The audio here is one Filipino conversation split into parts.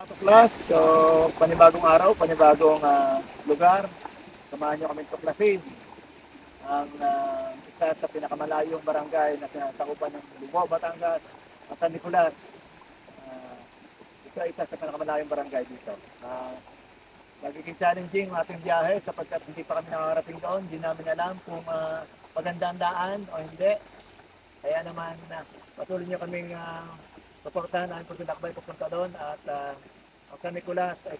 Tuklas, so panibagong araw, panibagong lugar. Samahan nyo kami tuklasin ang isa sa pinakamalayong barangay na sinasakupan ng Lubao, Batangas, at San Nicolas. Isa sa pinakamalayong barangay dito. Magiging challenging ang ating biyahe sapagkat hindi pa kami nakarating doon. Hindi namin alam kung magandang daan o hindi. Kaya naman patuloy nyo kaming suportahan ang pagdalakbay papunta doon at ang San Nicolas ay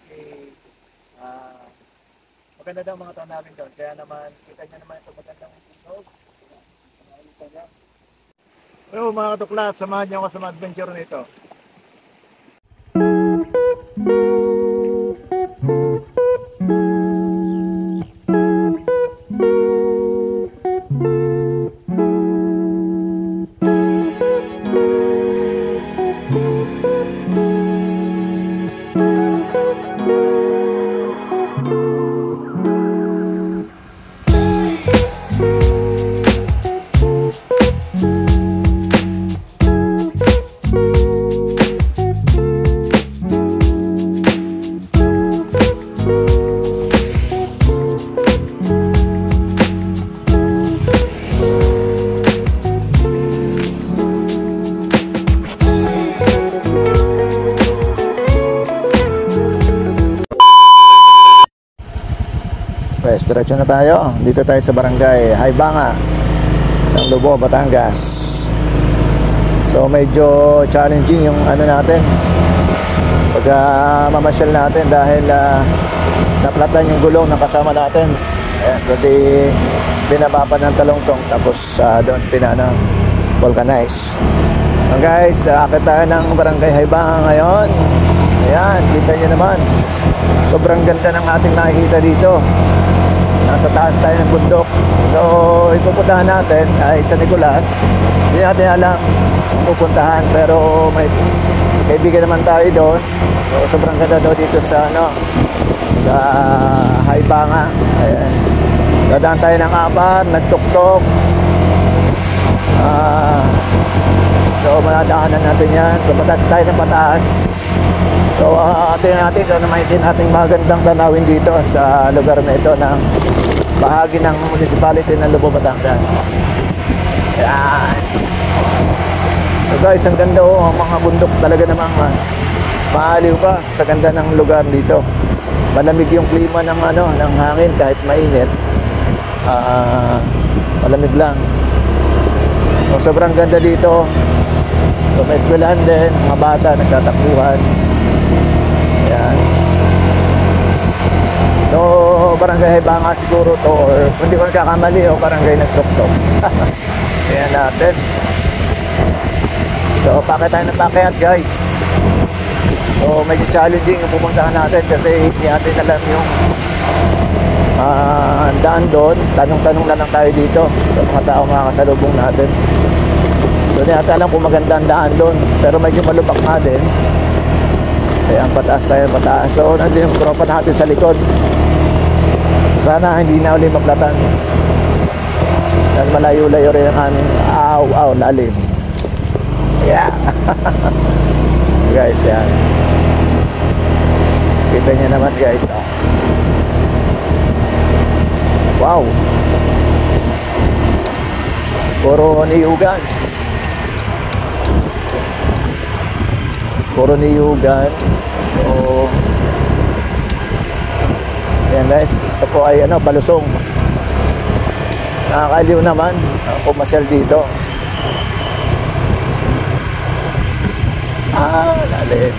maganda daw mga taon namin doon. Kaya naman kita nyo naman ito magandang tunog. Pero mga katuklas, samahan nyo ako sa mga adventure nito. Diretso na tayo. Dito tayo sa barangay Haibanga ng Lubao, Batangas. So medyo challenging yung ano natin pag mamasyal natin dahil naplatan yung gulong ng kasama natin. Ayan, pwede binaba pa ng talongtong tapos doon vulcanize. So guys, akit tayo ng barangay Haibanga ngayon. Ayan, kita nyo naman, sobrang ganda ng ating nakikita dito. Nasa taas tayo ng bundok. So ipupuntahan natin ay San Nicolas. Hindi natin alam kung pupuntahan, pero may kaibigan naman tayo doon. So sobrang ganda daw dito sa sa Haibanga. Ayan, dadaan tayo ng apat, nagtuktok. So manadaanan natin yan. So pataas tayo ng pataas. So tingnan natin kung makikita natin magandang tanawin dito sa lugar na ito ng bahagi ng municipality ng Lubao, Batangas. Ayan. So guys, ang ganda ang mga bundok talaga namang maaliw ka sa ganda ng lugar dito. Malamig yung klima ng ng hangin kahit mainit. Malamig lang. So sobrang ganda dito. So may eskwelahan din, mga bata nagtatakbuhan. Ayan. So barangay Haibanga siguro to, or hindi ko nagkakamali o barangay Nagtuktok. Ayan natin. So pakit tayo ng pakyat guys. So medyo challenging yung pupuntahan natin kasi hindi natin alam yung daan doon. Tanong-tanong na lang tayo dito sa mga tao makakasalubong natin. So hindi natin alam kung maganda ang daan doon, pero medyo malubak na din. Kaya ang pataas tayo, pataas. So nandun yung tropa natin sa likod. Sana hindi na ulit maplatan. Dahil malayo-layo rin ang aming lalim. Yeah. Guys, yan. Kita nyo naman guys. Wow. Puro niyugan. Puro niyugan. So ayan guys, ito po ay Balusong. Nakakaliw naman pumasyal dito. Lalim.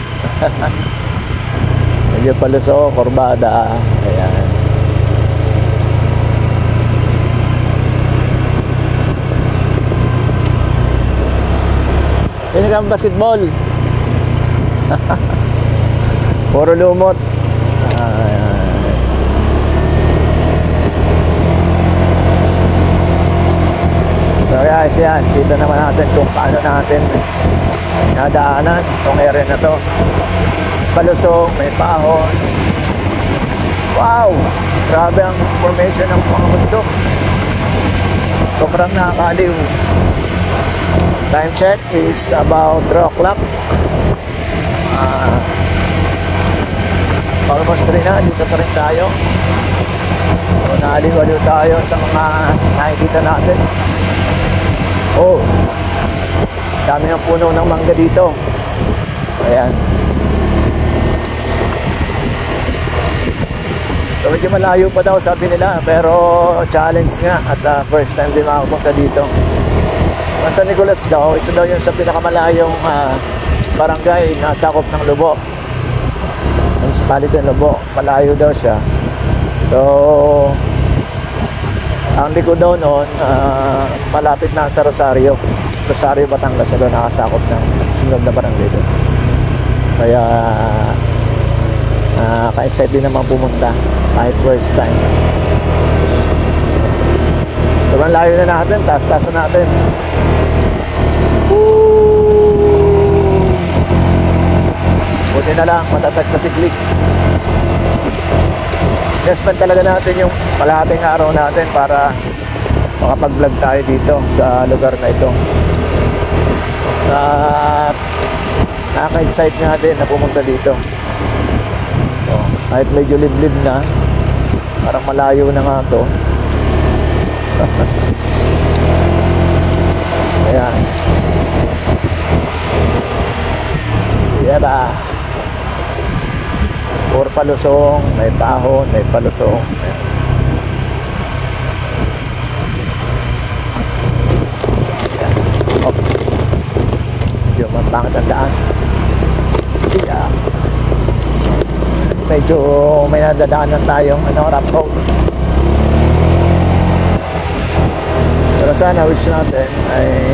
Medyo Palusong, Corbada. Ayan. Sino kang basketball? Puro lumot. So guys, yan, kita naman natin kung paano natin nadaanan itong area na to. Palusong, may pahon. Wow! Grabe ang formation ng mga bundok. Sobrang nakakaliw. Time check is about 3 o'clock. almost 3 na, dito pa rin tayo. So, naaliw-aliw tayo sa mga nakikita natin. Oh, dami ng puno ng mangga dito. Ayan. So, medyo malayo pa daw sabi nila, pero challenge nga at first time din makapunta dito. San Nicolas daw, isa daw yun sa pinakamalayong barangay na sakop ng Lobo. Municipality ng Lobo, malayo daw siya. So, ang liko daw noon, malapit na sa Rosario, Batangas na daw nakasakop ng sunod na barangay doon. Kaya, ka-excite din naman pumunta kahit first time. Sobrang layo na natin, taas-taasan natin. Buti na lang, matatag na siklik. Investment talaga natin yung kalahating araw natin para makapag-vlog tayo dito sa lugar na ito. At nakaka-excite nga din na pumunta dito. So, kahit medyo liblib na, parang malayo na nga to. Ayan. Diba? Puro palusong, may pahon, may palusong. Ayan. Oops. Medyo mapangit ang daan. Yeah. Medyo may nadadaanan tayong rough road. Pero sana wish natin ay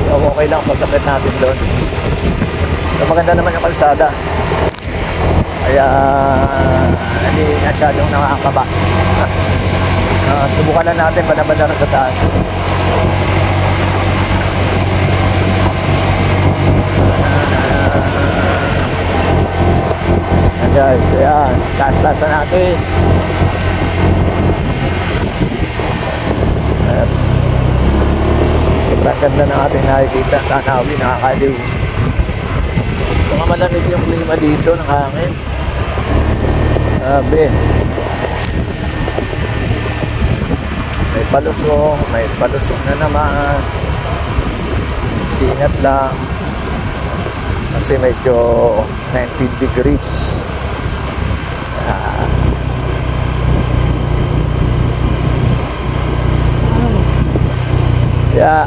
okay lang pagkapit natin doon. So, maganda naman yung kalsada. Kaya hindi masyadong nakakaba. Subukan lang natin banda-banda sa taas. Guys, ayan, taas-taasan natin. Sobrang ganda ng ating nakikita, tanawin, nakakaliw. Mga malamig yung klima dito ng hangin. Sabi, may palusong na naman. Ingat lang kasi medyo 19 degrees. Yeah.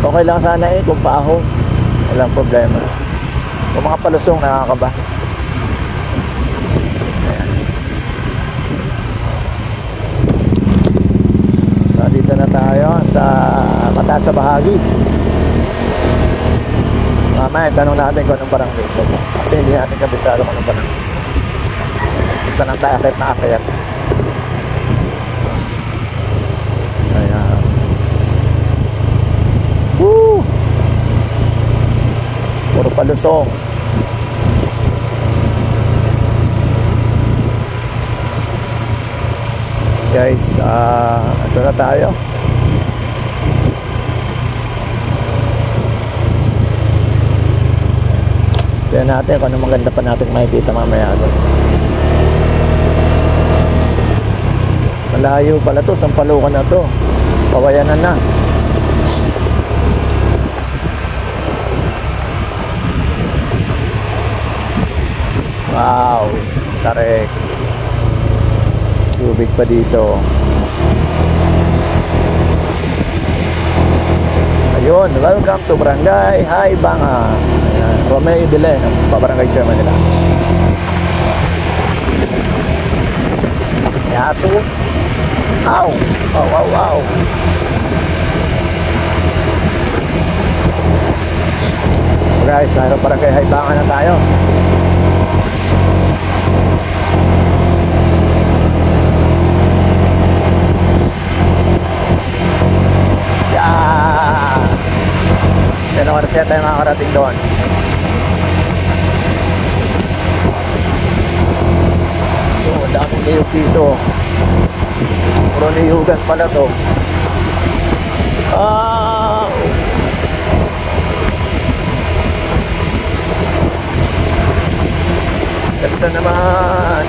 Okay lang sana kung paahon, walang problema. Kung mga palusong, nakakaba. Ayan. So, dito na tayo sa mataas sa bahagi. Mamaya tanong natin kung anong barangay ito, kasi hindi natin kabisado kung anong barangay. Isa nang tayo kahit nakakayat. Ayan. Woo! Puro palusong. Guys, ito na tayo. Tignan natin kung ano maganda pa natin makikita mamaya doon. Malayo pala to, Sampalucan na to. Pawayanan na. Wow, tarik. Tubig pa dito. Ayun, welcome to Barangay Haibanga. Ayan, Romeo Idile, pabarangay chairman nila. Yaso. Ow! Wow, wow, wow. Guys, mayroon Barangay Haibanga na tayo. Yan ang oras kaya tayo makakarating doon. So, daming niyog dito. Puro niyugan pala to. Ito naman.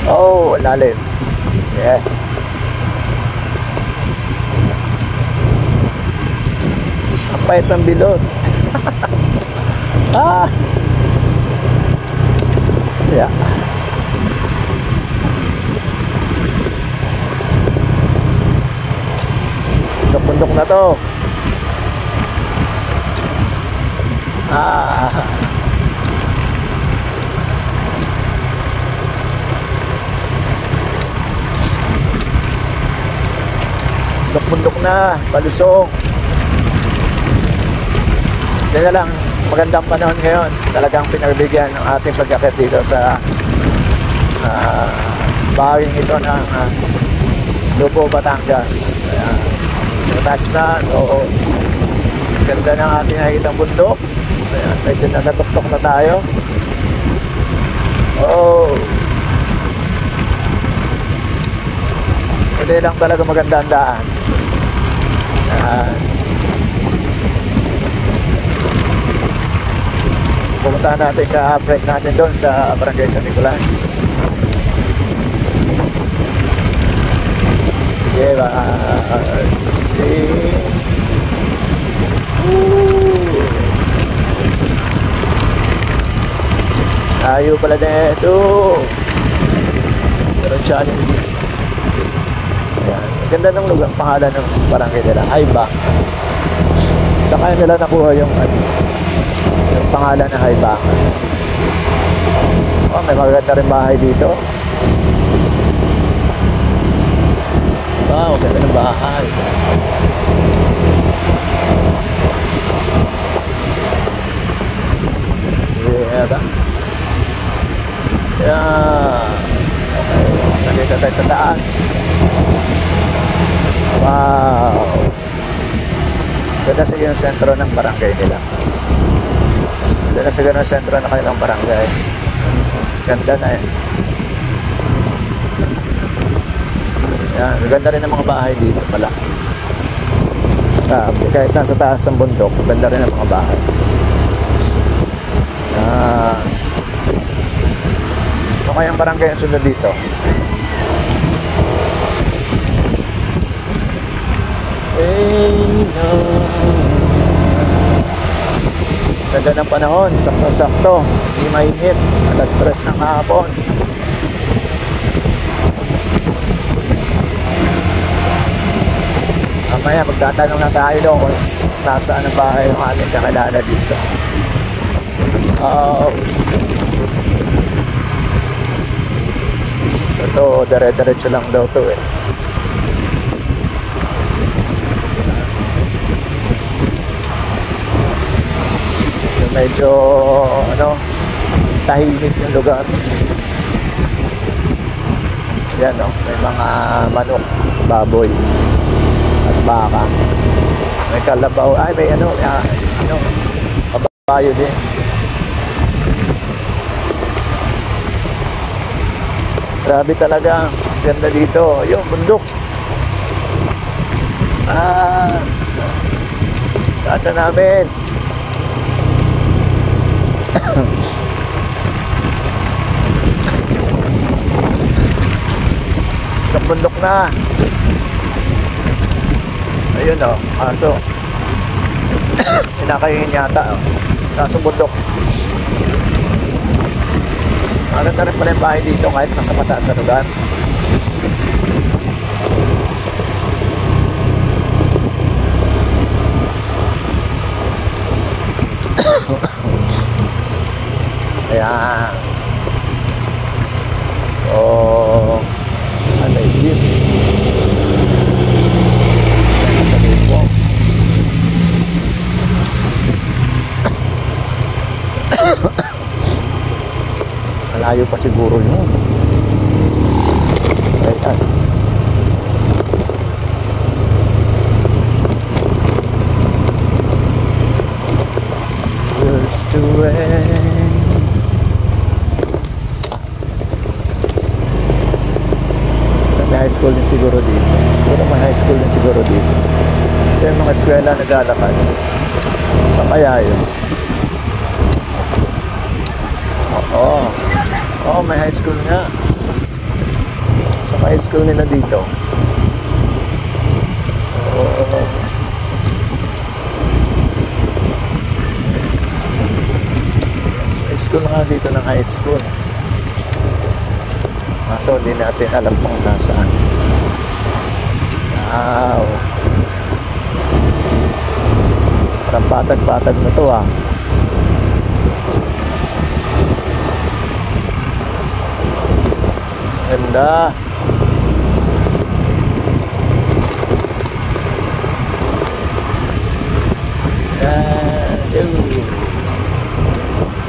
Oh, lalim. Yeah. Ang pait ng bilot. Ah. Yeah. Bundok na to. Ah. Bundok na, palusong. Yan na lang, magandang panahon ngayon. Talagang pinagbigyan ng ating pagkakit dito sa bahaging ito ng Lubo, Batangas. Mataas na, so ganda ng ating nakikitang bundok. Ayan, medyo nasa tuktok na tayo. Oh, hindi lang talaga maganda ang daan. Ayan. Pumunta natin ka-break natin doon sa Barangay San Nicolas. Ayaw pala na ito. Pero challenge. Ayan. Ganda ng lugar. Pangalan ng barangay nila Haibang. Sa kaya nila nakuha yung pangalan na Haibang. Oh, may maganda rin bahay dito. Wow, ganda ng bahay. Yeah, ba? Yeah. Okay, nandito tayo sa taas. Wow. Ganda sa yung sentro ng barangay nila. Ganda sa ganun sentro ng kanilang barangay. Ganda na eh. Yan, ganda rin ang mga bahay dito pala. Kahit nasa taas ng bundok, ganda rin ang mga bahay. Ano kayang barangay ang sunod dito? Ganda ng panahon, sakto-sakto, hindi mainit, alas 3 ng hapon. Mamaya magtatanong na tayo doon kung nasaan ang bahay ng ating kakilala dito. So ito, dire-diretso lang daw to eh. Yung medyo tahimik yung lugar. Yan o, may mga manok, baboy at baka. May kalabaw, ay may kabayo din. Grabe talaga, ganda dito. Yung bundok. Kasa namin. Sa bundok na. Ayun o, aso. Kinakain yata o. Kaso bundok. Maganda rin pala yung bahay dito kahit nasa mataas sa lugar. Ayan. So, ano yung jeep? Sa lipo. Malayo pa siguro yun. Ayan. Used to rain. May high school din siguro dito. Siguro may high school din siguro dito. Kasi yung mga eskwela naglalakad. Sa kaya yun. Oo. Oo, may high school nga. Sa high school nila dito. Oo. High school nga dito ng high school. So, hindi natin alam kung nasaan. Wow. Parang patag-patag na to ah. Ganda.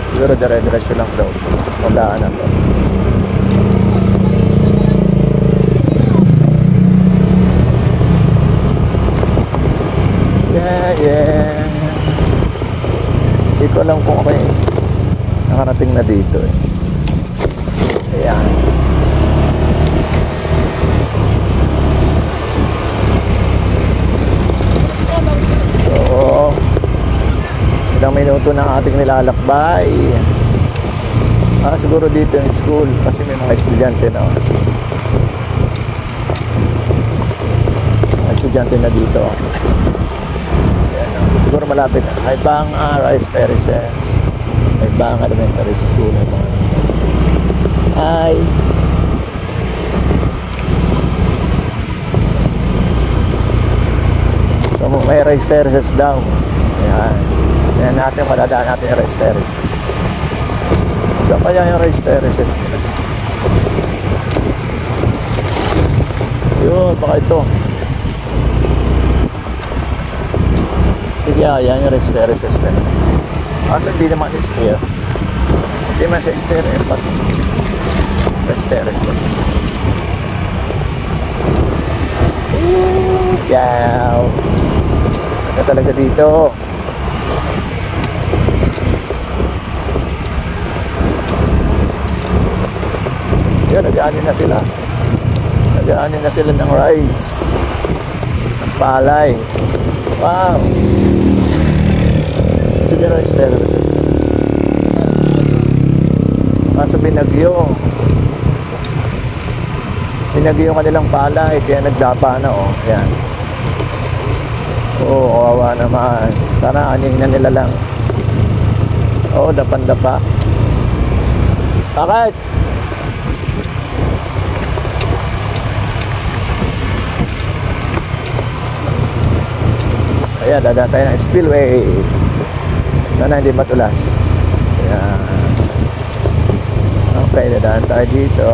Siguro dire-diretso lang daw. Magdaan na to. Yeah. Hindi ko alam kung okay nakarating na dito eh. Ayan. So, ilang minuto na ating nilalakbay. Siguro dito yung school kasi may mga estudyante na. Mga estudyante na dito. Siguro malapit na. Haibanga Rice Terraces. Haibanga Elementary School. Hi. So may Rice Terraces daw. Ayan. Ayan natin, madadaan natin yung Rice Terraces. So kaya yung Rice Terraces nila. Yun, baka ito. Sige, yan yung Rice Terraces nila. Kasi hindi naman stair. Hindi naman sa stair eh, but Rice Terraces. Wow! Ano talaga dito? Yan, nag-aanin na sila. Nag-aanin na sila ng rice. Ng palay. Wow! Sige, Rice Terraces. Kaso binagyo. Binagyo yung kanilang palay, kaya nagdapa na, oh. Yan. Oo, kawawa naman. Sana anihin na nila lang. Oo, dapan-dapa. Bakit? Ayan, dadaan tayo ng spillway. Sana hindi matulas. Ayan. Okay, dadaan tayo dito.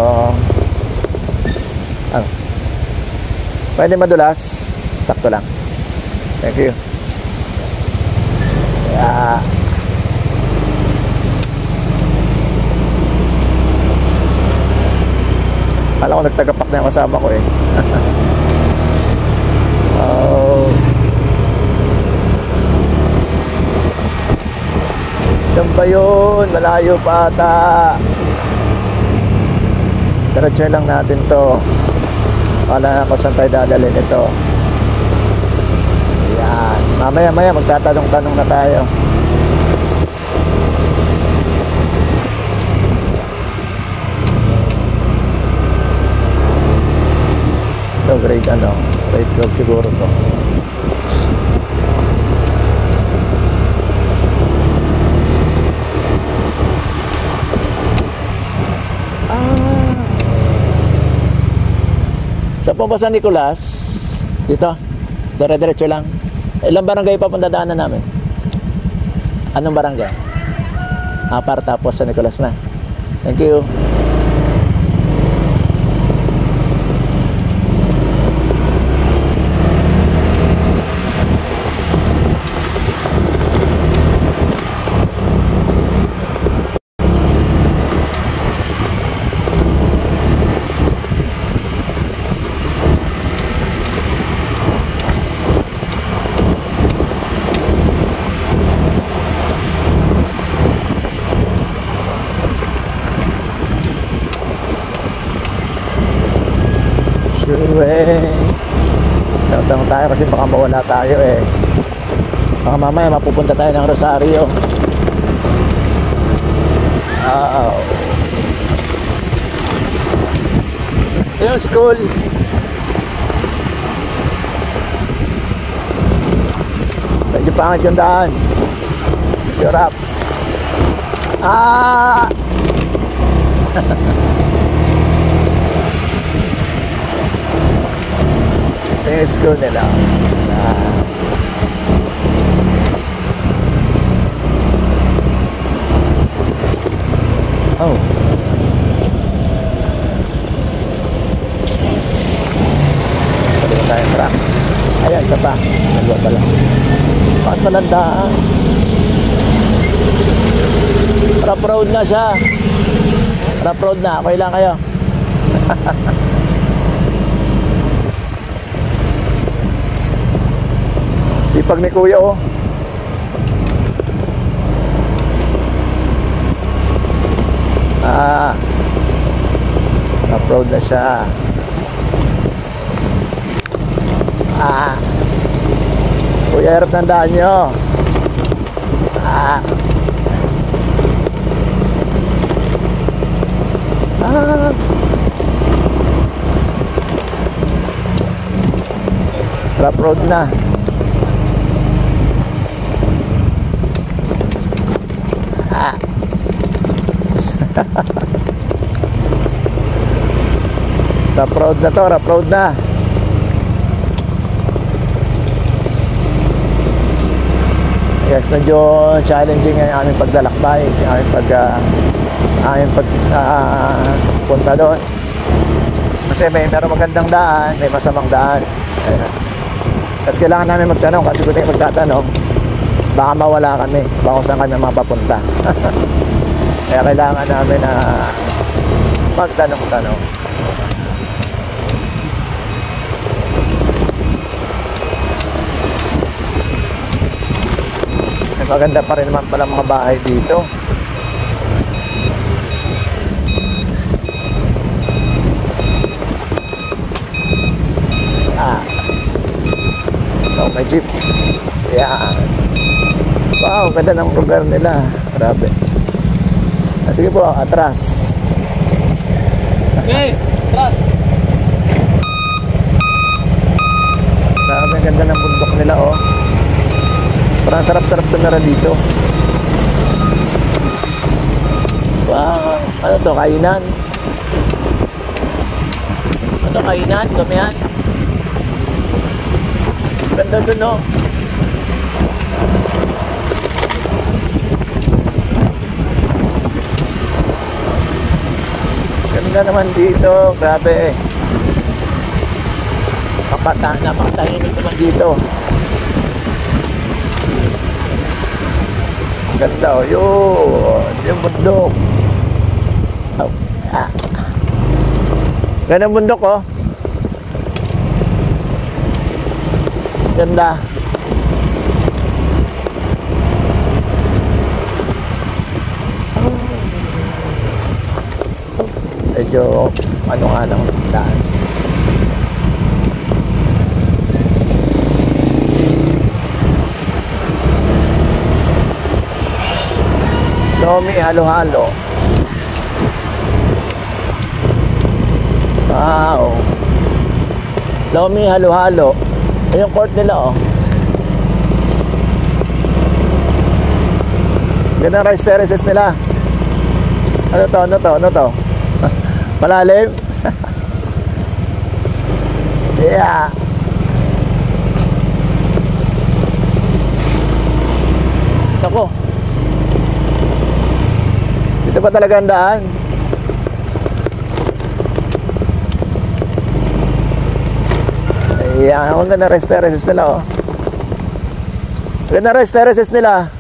Pwede madulas. Sakto lang. Thank you. Yeah. Alam ko nagtagapak na yung kasama ko eh. Oh. Saan ba yun? Malayo pa ata. Diretso lang natin to. Wala na kung saan tayo dadalhin ito. Ayan. Mamaya magtatanong-tanong na tayo. Ito grade ano? Grade 12 siguro to. Sa po ba San Nicolas? Dito? Dire-diretso lang. Ilang barangay pa pong dadaanan namin? Anong barangay? Para tapos San Nicolas na. Thank you. Tanong tayo kasi baka mawala tayo eh. Baka mamaya mapupunta tayo ng Rosario. Wow. Yung school. Medyo pangit yung daan. Medyo rough. Ito yung school nila. Oh. Sabi ko tayo truck. Ayan, isa pa. Nagwa pala. Bakit pala ang daan? Rough road na siya. Rough road na. Okay lang kayo. Sipag ni kuya oh. Rough road na siya. Kuya, harap ng daan nyo. Rough road na. Rough road na to, rough road na. Yes, medyo challenging ang aming paglalakbay, aming punta doon. Kasi meron magandang daan, may masamang daan. Kasi kailangan namin magtanong, kasi kung tayo magtatanong, baka mawala kami, baka kung saan kami mapapunta. Kaya kailangan namin na magtanong-tanong. Maganda pa rin naman pala mga bahay dito. Oh, may jeep. Yan. Wow, ganda ng lugar nila. Grabe. Sige po, atras. Okay, atras. Grabe, ganda ng bundok nila oh. Parang sarap-sarap tumira dito. Wow, ano to, kainan? Ano to, kainan? Tumihan? Ganda dun oh. Ganda naman dito, grabe. Napakatahimik naman dito. Ganda oh, yun. Yung bundok. Oh. Ganda ang bundok oh. Ganda. Medyo ano nga lang daan. Lomi halo-halo. Wow. Lomi halo-halo. Ayun court nila oh. Ganda rice terraces nila. Ano to? Ano to? Ano to? Malalim? Yeah. Ako. Dito pa talaga ang daan. Ayan, ang ganda rice terraces nila oh. Ganda rice terraces nila.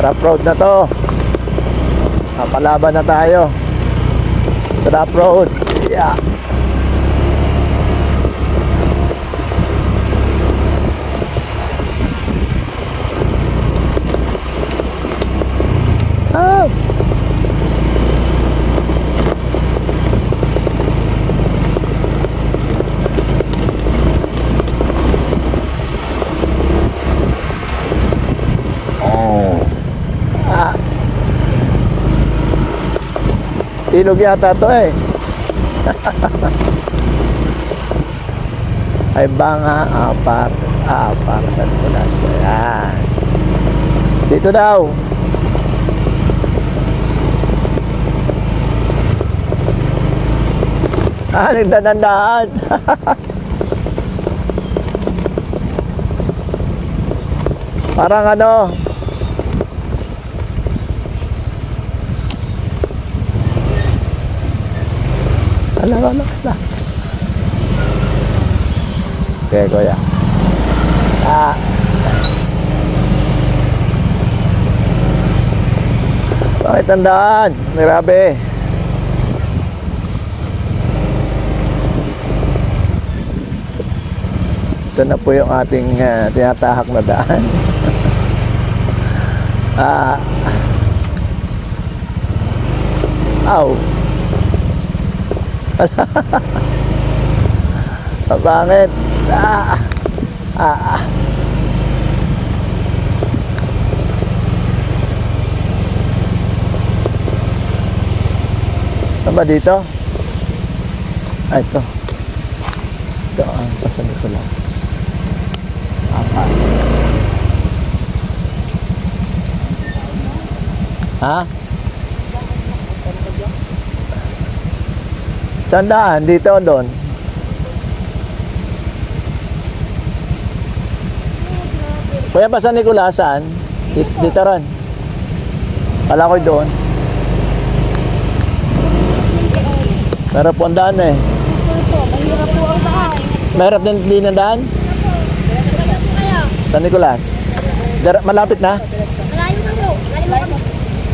Rough road na to. Palaban na tayo sa rough road. Yeah. Ilog yata to eh. Ay banga, apar sa Nicolas. Ayan. Dito daw. Nagdadandaan. Parang ano. Ala. Okay, kuya. Bakit tandaan? Grabe. Ito na po yung ating tinatahak na daan. Aw. Pabangit. Ano ba dito? Ito. Ito ang pasan ko lang. Ha? Saan daan? Dito o doon? Kuya, pa San Nicolas, saan? Dito rin. Kala ko doon. Mahirap po ang daan eh. Mahirap po ang daan. Mahirap din ang daan? San Nicolas. Malapit na? Malayo na po.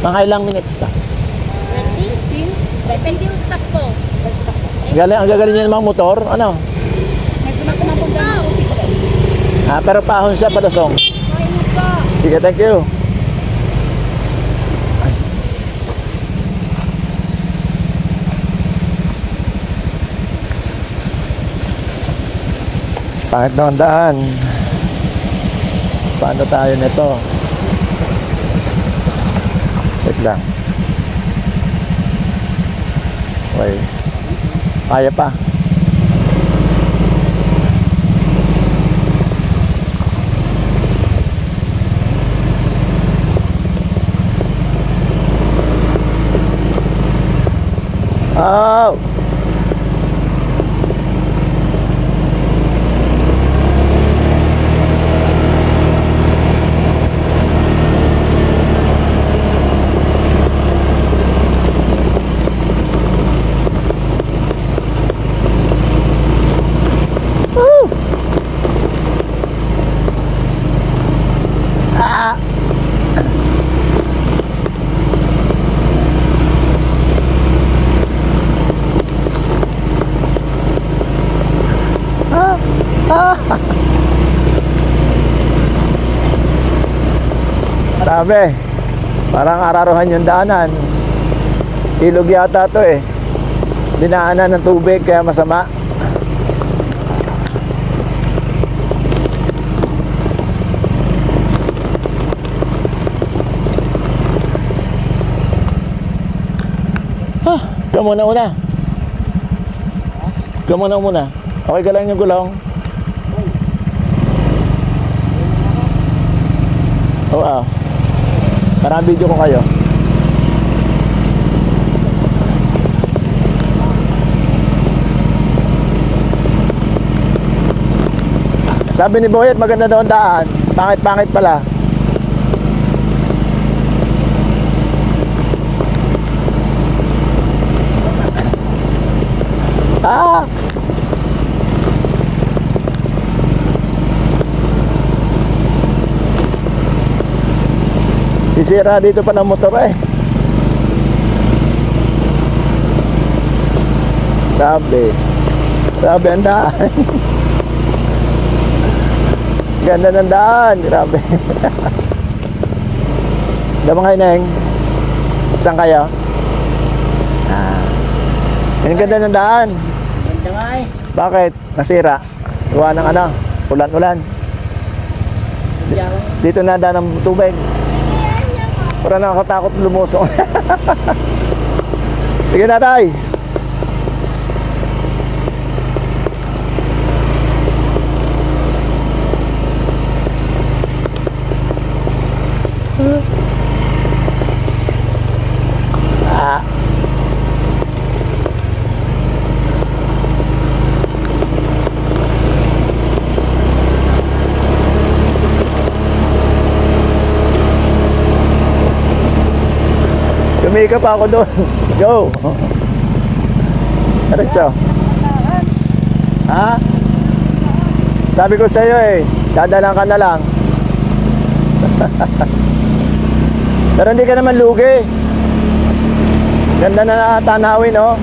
Mga ilang minutes pa? 20? Depende yung stock ko. Ang gagaling niya ng mga motor? Ano? Nagsumasama po daan. Pero pahon siya palasong. Ayun po. Sige, thank you. Pangit na ang daan. Paano tayo nito? Wait lang. Okay. Kaya pa. Oh! Grabe. Parang araruhan yung daanan. Ilog yata to eh. Dinaanan ng tubig kaya masama. Ikaw muna. Ikaw muna. Okay ka lang yung gulong. Oo. Parang video ko kayo. Sabi ni Boyet maganda daw ang daan. Pangit pala. Sisira dito pa ng motor eh. Grabe ang daan. Ganda ng daan. Grabe. Dama kayo, Neng? Saan kayo? Ang ganda ng daan. Ganda nga eh. Bakit? Nasira? Gawa ng ano? Ulan. Dito na daan ng tubig. Para nakakatakot lumusong. Sige na, tay. Ah. Kumikap ako doon. Go. Diretso. Ha? Sabi ko sa'yo eh, dadalang ka na lang. Pero hindi ka naman lugi. Ganda na tanawin, oh.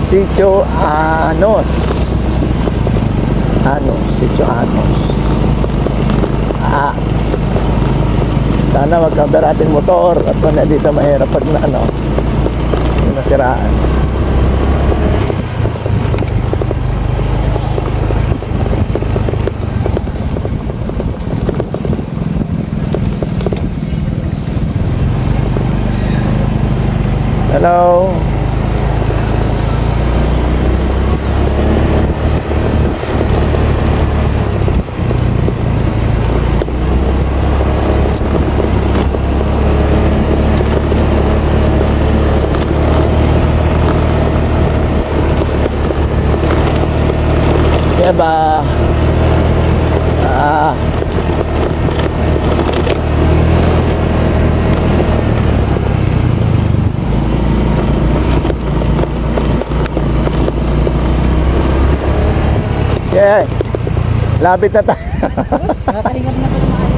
Sitio Anos. Sitio Anos. Sana wag kang berating motor at na dito mahirap pag na nasiraan. Hello. Ba? Yeah. Lapit na tayo. Nakahingat na ba naman?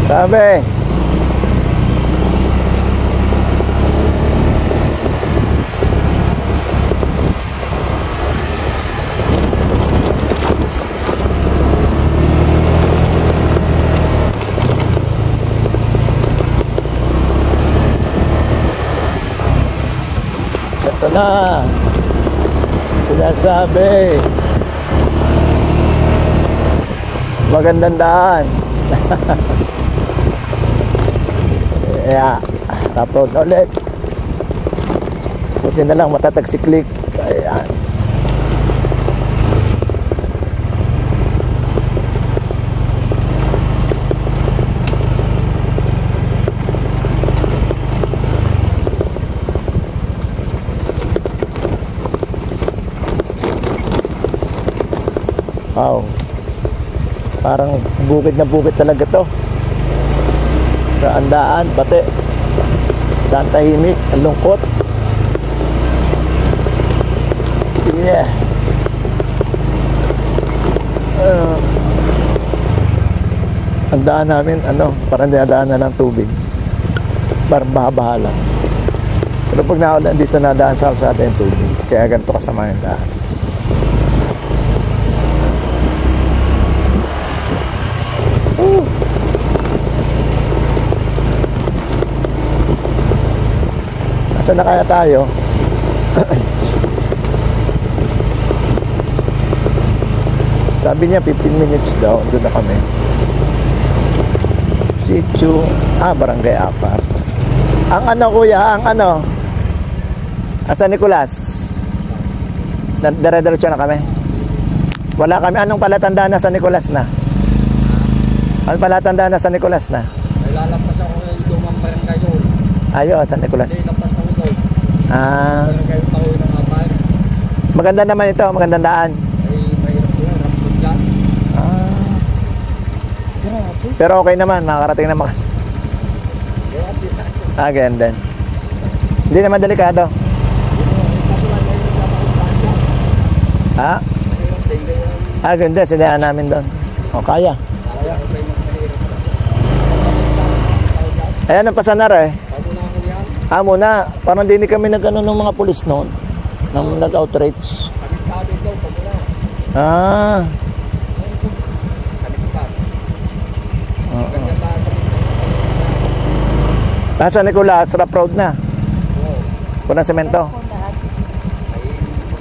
Sabi. Ito na. Sinasabi. Magandang daan. Yeah. Upload ulit. Buti na lang matatagsiklik. Ayan. Wow. Parang bukid na bukid talaga to. Kaandaan, bate. Saan tahimik, ang lungkot. Yeah. Ang daan namin, parang dinadaan na ng tubig. Parang baha-baha lang. Pero pag naulan dito nadaan sa kalsada yung tubig. Kaya ganito kasama yung daan. Saan na kaya tayo? Sabi niya 15 minutes daw. Doon na kami. Sitio Barangay Apar. Ang kuya, San Nicolas. Dire-diretso na kami. Wala kami. Anong palatandaan na San Nicolas na? Anong palatandaan na San Nicolas na? May lalampas ako yung Dumang Barangay doon. Ayun, San Nicolas. Hindi, lampas ako doon. Barangay yung Tahoy ng Apar. Maganda naman ito, magandang daan. Ay, mahirap ko yan. Rampot dyan. Pero okay naman, makakarating naman. Ganyan din. Hindi naman delikado. Ganda, sinayaan namin doon. O, kaya. Ayan, ang pasanar eh. Muna. Parang hindi kami nag-ano ng mga pulis noon. Nang nag-outreach. San Nicolas, rough road na. Oo. Punang semento. Po lahat. Ay,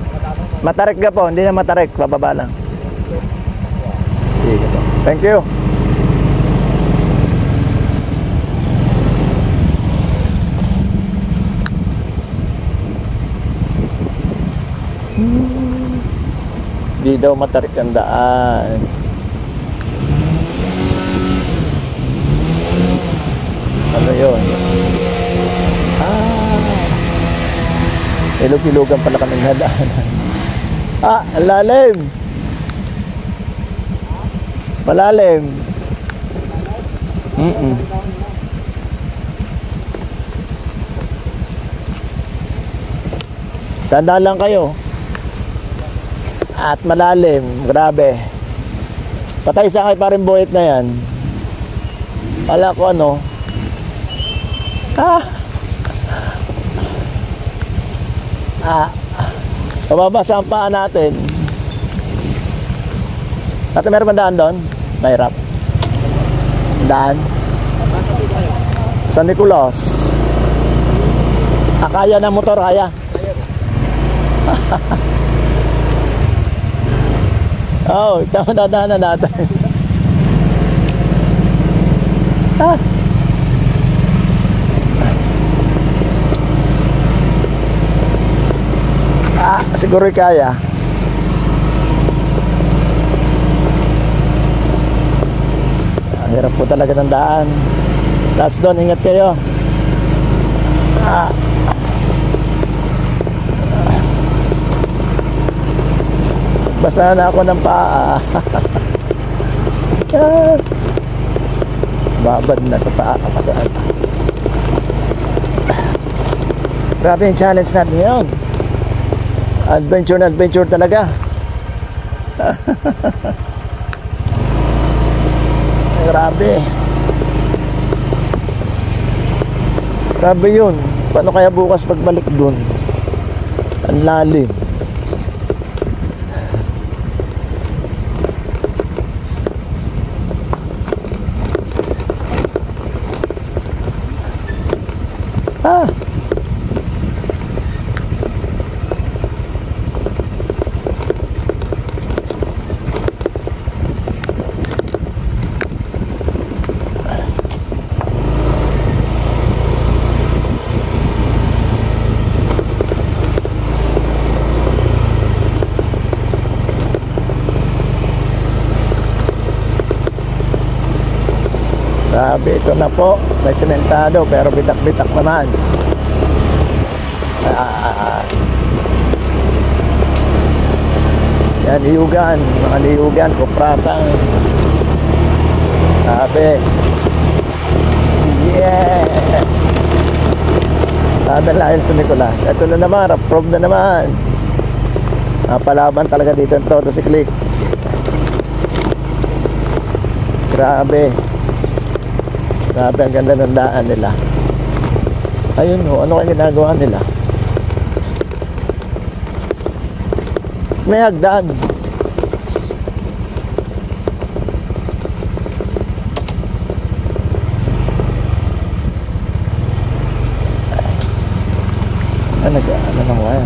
matapang mo. Matarik ka po, hindi na matarik, bababa lang. Sige po. Thank you. Di daw matarik ang daan. Ano yun? Ilog-ilogan pala kami nadaanan. Ang lalim. Malalim. Tandaan lang kayo. At malalim. Grabe. Patay sa kay paring buhit na yan. Wala ko ano. Mababasa ang paa natin. Ate, meron ba daan doon? Mahirap. Daan? San Nicolas. Kaya na motor, kaya? Oo, tama dadaanan natin. Siguro kaya. Ang hirap po talaga ng daan. Last doon, ingat kayo. Basa na ako ng paa. Babad na sa paa kapasaan. Grabe yung challenge natin ngayon. Adventure na adventure talaga. Grabe. Grabe yun. Paano kaya bukas pagbalik dun? Ang lalim. Grabe, ito na po. May sementado pero bitak-bitak naman. Yan, liyugan. Mga liyugan, kuprasang. Grabe. Yeah! Sabi lang sa Nicolas. Ito na naman, approve na naman. Palaban talaga dito ang todo si Click. Grabe. Grabe, ang ganda ng daan nila. Ayun ho, ano kaya ginagawa nila? May hagdan. Ano ng wire?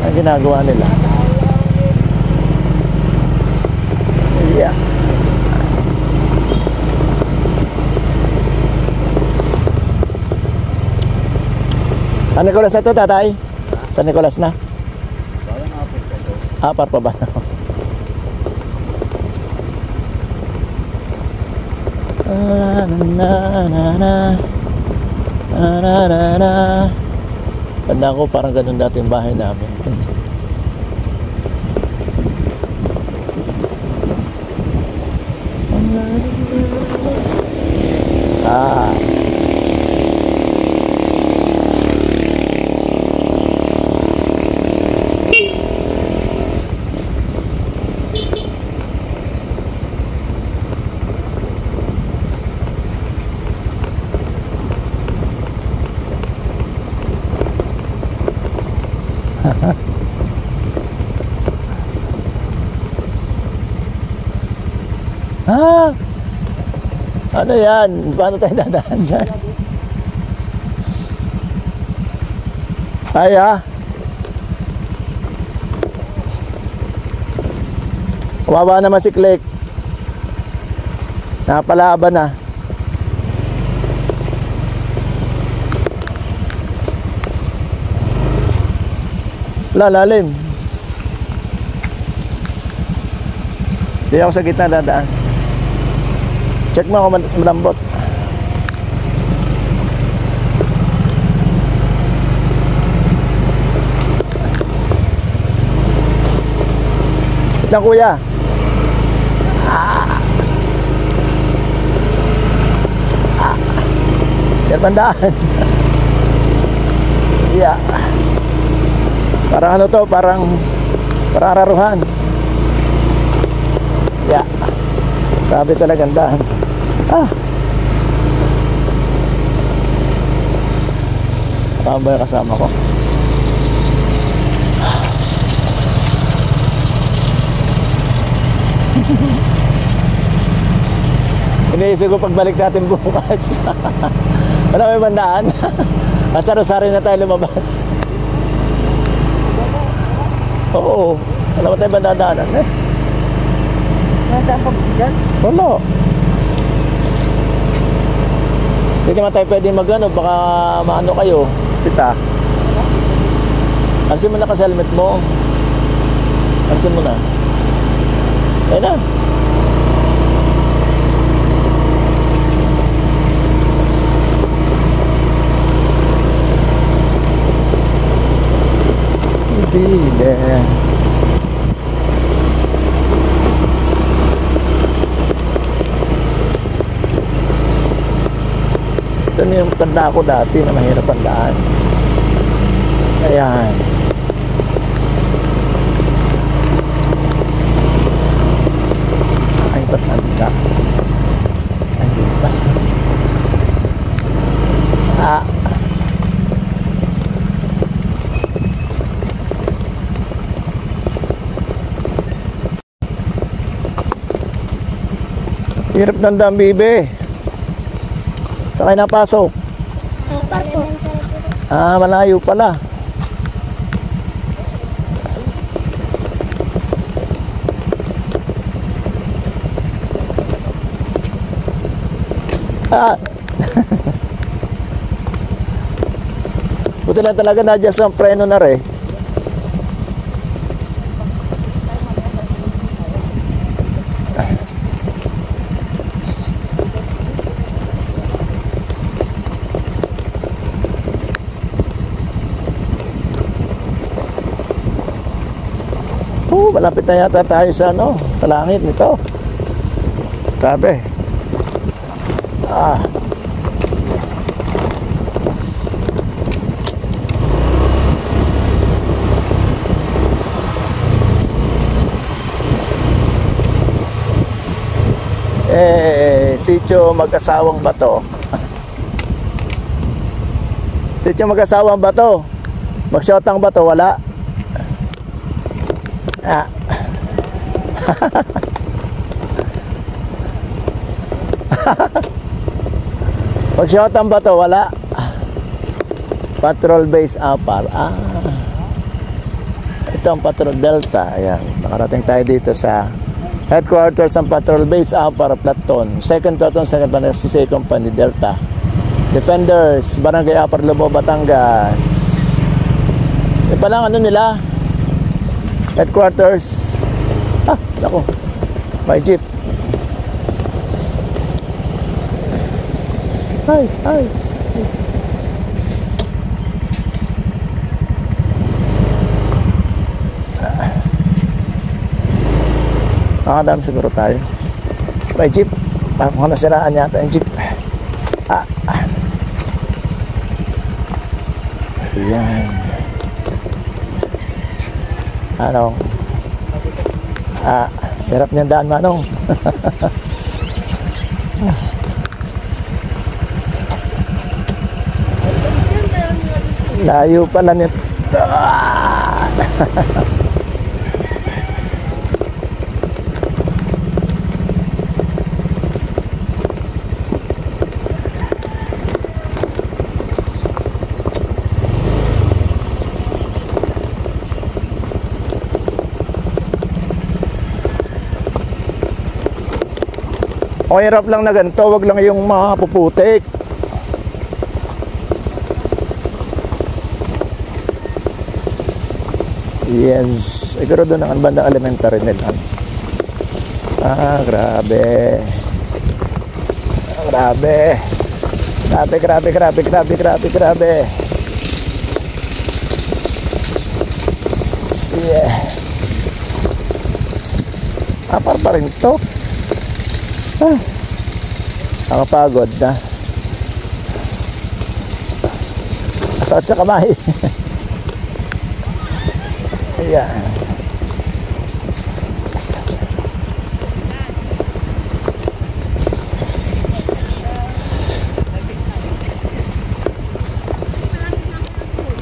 Ang ginagawa nila? Yeah. San Nicolas na to, tatay? San Nicolas na? Parang apple ka ito. Apar pa ba? Tanda ko parang ganun dati yung bahay namin. Ah! Ano yan? Paano tayo dadaan dyan? Ay ah! Kawawa naman si Click. Napalaban na. Lalim. Hindi ako sa gitna dadaan. Check mo ako malambot. Wait lang kuya. Yan bandaan. Yeah. Parang ano to, parang araruhan. Yeah. Grabe talaga ang daan. Ah. Tama ba yung kasama ko? Iniisip ko pagbalik natin bukas. Ano may bandaan? Nasa Rosario na tayo lumabas. Oo. Ano ba tayo bandadaanan eh? Nandaan pa dyan? Wala. Hindi naman tayo pwede magano, baka maano kayo. Sita. Alisin mo na kasi helmet mo. Alisin mo na. Ayun na. Bile. Ito na yung tanda ko dati na mahirap ang daan. Ayan. Ay, pasanda. Ay, di ba? Ah. Hirap ng daan, bibe. Saan kayo napasok? Ah, malayo pala. Ah. Buti lang talaga na-adjust ang preno na rin. Malapit na yata tayo sa ano, sa langit nito. Grabe. Ah. Sitio Mag-asawang Bato. Sitio Mag-asawang Bato. Magshotang bato, wala. Ah. Pag-shotang ba to? Wala. Patrol base Apar. Ah. Ito ang Patrol Delta. Ayan. Nakarating tayo dito sa headquarters ng Patrol base Apar Platon. Second Platon, second Platon, si Company Delta. Defenders, Barangay Apar, Lobo, Batangas. E palang ano nila? Headquarters. Ah, naku. May jeep. Ay, ay. Nakadam siguro tayo. May jeep. Mukhang nasiraan yata yung jeep. Ah. Ayan. Ano? Ah, hirap niyang daan, Manong. Layo pala nito. Okay, hirap lang na ganito, wag lang yung mapuputik. Yes, siguro doon ang bandang elementary nila. Grabe. Grabe. Grabe. Yeah. Apar pa rin to. Nakapagod na. Asakit sa kamay. Ayan.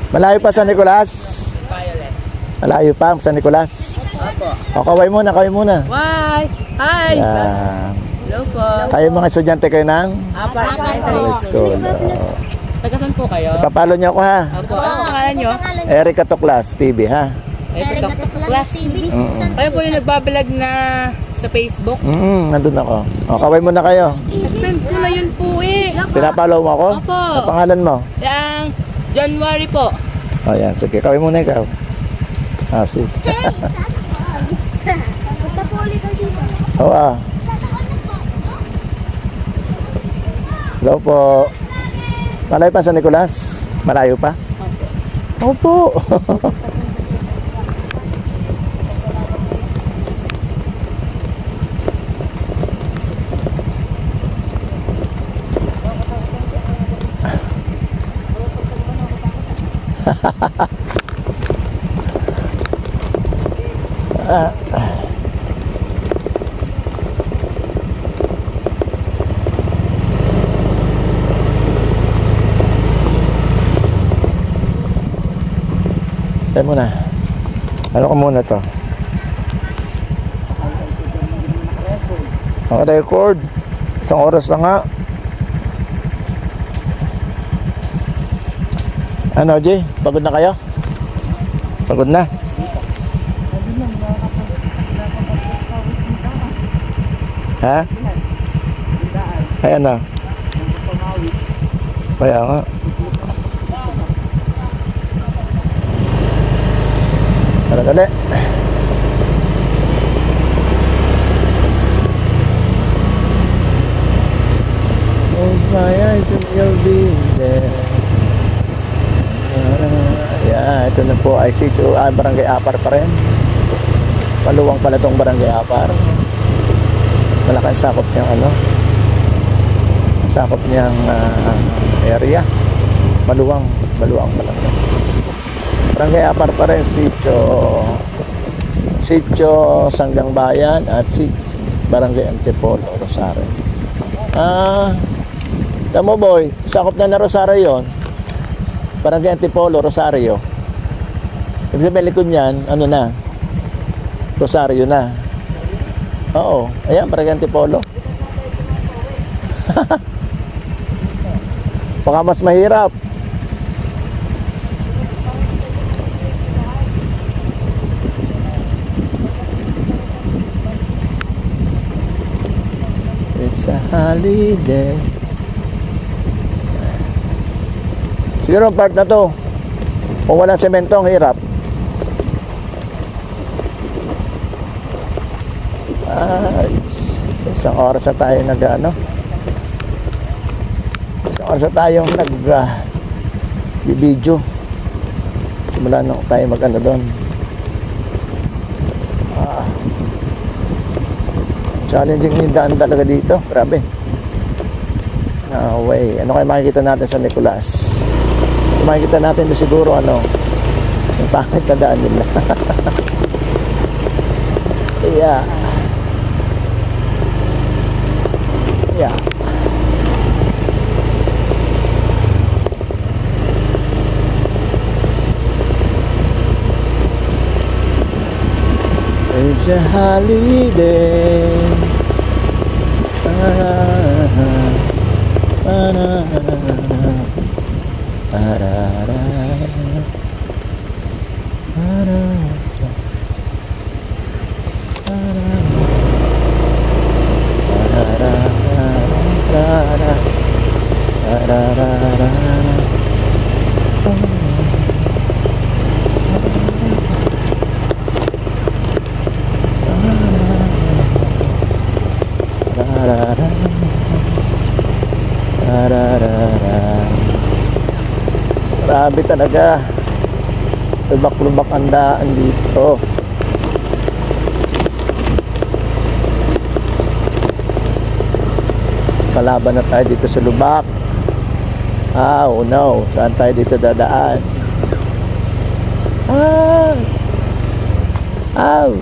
Malayo pa San Nicolas? Violet. Malayo pa San Nicolas? Opo. O, kaway muna. Why? Hi! Ayan. Hello po. Kayo mga estudyante kayo ng Apar high school. Tagasan po kayo? Papalo niyo ako ha. Opo. Ano pangalan nyo? Erica Toklas TV ha. Class TV. Kayo po yung nagbablog na sa Facebook? Nandun ako. O, kaway muna kayo. Friend ko na yun po eh. Pinapalo mo ako? Opo. Ang pangalan mo? Yang January po. O yan, sige. Kaway muna ikaw. Sige. Punta po ulit ang sito. Oo. Hello po. Malayo pa San Nicolas? Malayo pa? Opo. Tayo muna. Ano ko muna to? Naka-record. Isang oras na nga. Ano, Jay? Pagod na kayo? Pagod na? Ha? Ay, ano? Kaya nga. Tara, dali. Close my eyes and you'll be there. Yeah, ito na po ay sitio, Barangay Apar pa rin. Paluwang pala tong Barangay Apar. Malaking sakop niyang ano, sakop niyang area. Maluwang pala to. Barangay Apar pa rin, sitio Sanggang Bayan at Barangay Antipolo, Rosario. Tamo boy, sakop na Rosario yon. Barangay Antipolo, Rosario. Ibig sabihin likod niyan, ano na? Rosario na. Oo, ayan, Barangay Antipolo. Baka mas mahirap. It's a holiday. Siguro ang part na to, kung walang semento, ang hirap. Isang oras na tayo isang oras na tayong video. Simula nung tayo doon. Challenging yung daan talaga dito. Grabe. No way. Ano kayo makikita natin sa Nicolas? Makikita natin doon siguro yung pangit na daan nila. Yeah. It's a holiday. Grabe talaga. Lubak-lubak ang daan dito. Kalaban na tayo dito sa lubak. Oh no, saan tayo dito dadaan? Ah.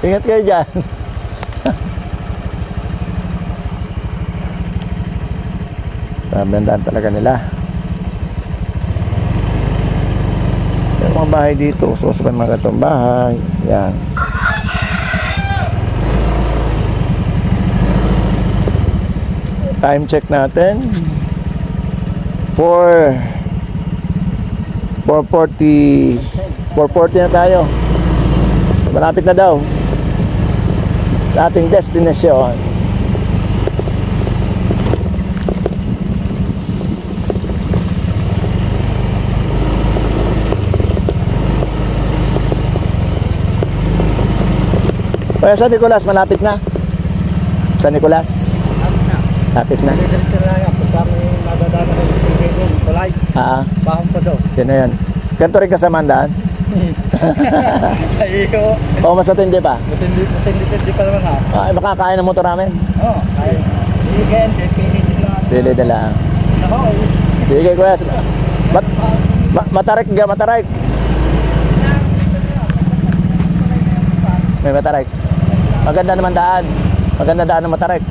Ingat kayo dyan. Ramandaan talaga nila. Yung mga bahay dito, susukan mga itong bahay. Yan. Time check natin. 4:40 na tayo. Malapit na daw sa ating destinasyon. Kaya San Nicolas, malapit na. San Nicolas. Lapit na. Bahong pa daw. Yan na yan. Ganito rin kasama ang daan. Ayo. O mas matindi pa. Matindi pa naman ha. Makakain ng motor namin. Oo. Ay. Again, pili lang. Pili na lang. Ako. Sige kuya. Matarik ka, matarik. May matarik. Maganda naman daan. Maganda daan ng matarik.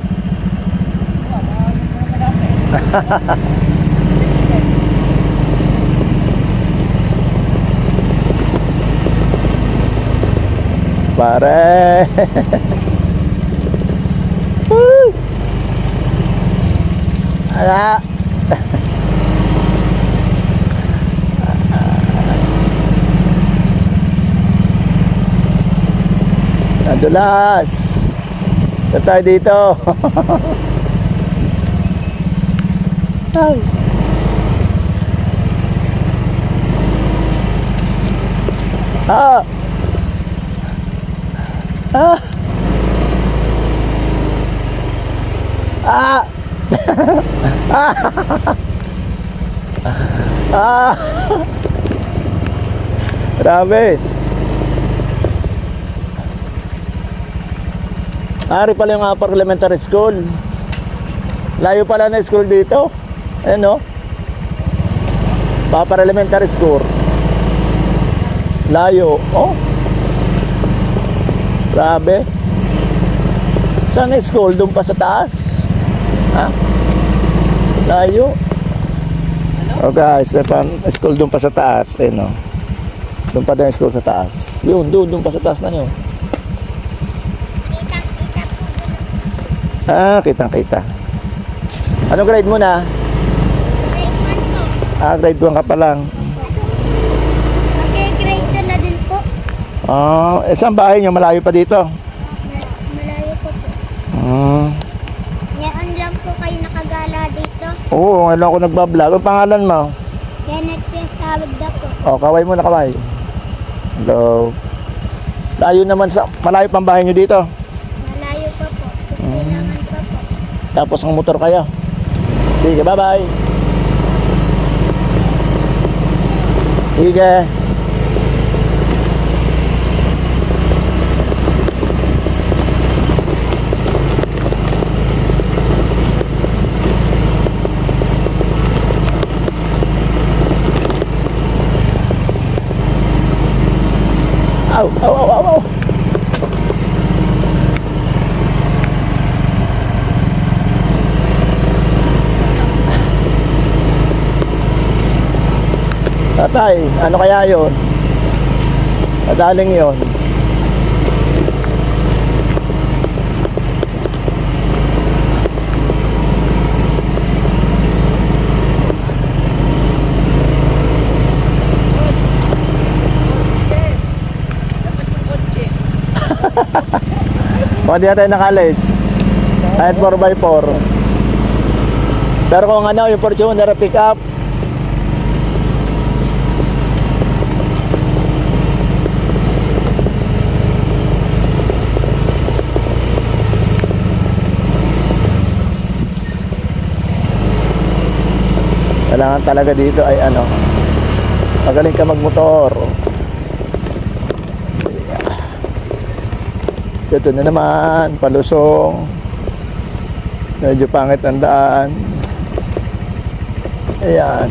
Pare. Ala. Nadulas. Ito tayo dito. Ah. Ah. Ah. Ah. Grabe. Ari pala yung upper elementary school. Layo pala na school dito. Ano? Upper elementary school. Layo. Oh. Grabe. Saan school? Doon pa sa taas? Ha? Layo. Oh guys, school doon pa sa taas. Eh no. Doon pa din school sa taas. Yun, doon pa sa taas na yun. Kitang-kita. Anong grade mo na? Grade 1 po. Grade 1 ka pa lang. Okay, grade 2 na din po. Saan bahay nyo? Malayo pa dito? Malayo po po. Ngayon lang po kayo nakagala dito. Oo, ngayon ako nagbablog. Ang pangalan mo? Kenneth Piestawag na po. Kaway mo na kaway. Hello. Layo naman sa... Malayo pang bahay nyo dito? Malayo pa po. Susilangan pa po. Tapos ang motor kayo. Sige, bye-bye. Sige. Au, au, au, au, au. Tatay, ano kaya yun? Madaling yun. Hindi na tayo nakalis. Kahit 4x4. Pero kung ano, yung Fortuner pick up, Kailangan talaga dito ay ano, magaling ka magmotor. Ito na naman, palusong. Medyo pangit ang daan. Ayan.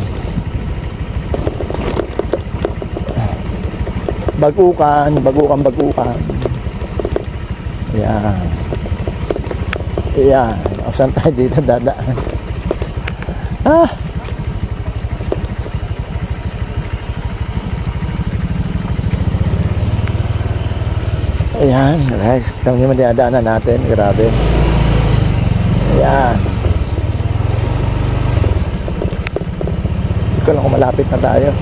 Bagukan. Ayan. Ayan. Saan tayo dito dadaan? Ah! Ayan, guys. Kita mo naman dinadaanan natin. Grabe. Ayan. Hindi ko lang kung malapit na tayo.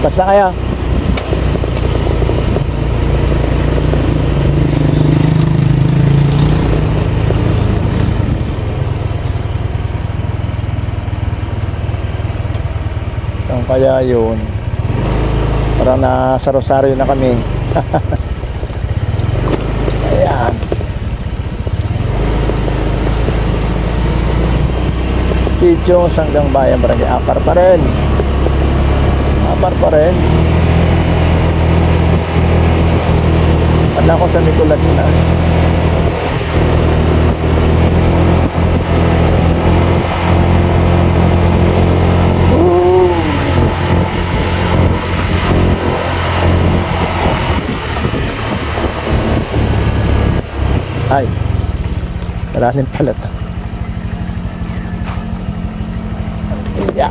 Basta kayo. Saan kaya yun? Parang nasa Rosario na kami. Ayan. Sitio Sanggang Bayan, Barangay Apar pa rin. Apar pa rin. Wala ko sa Nicolas na. Ay, malalim pala to. Yeah.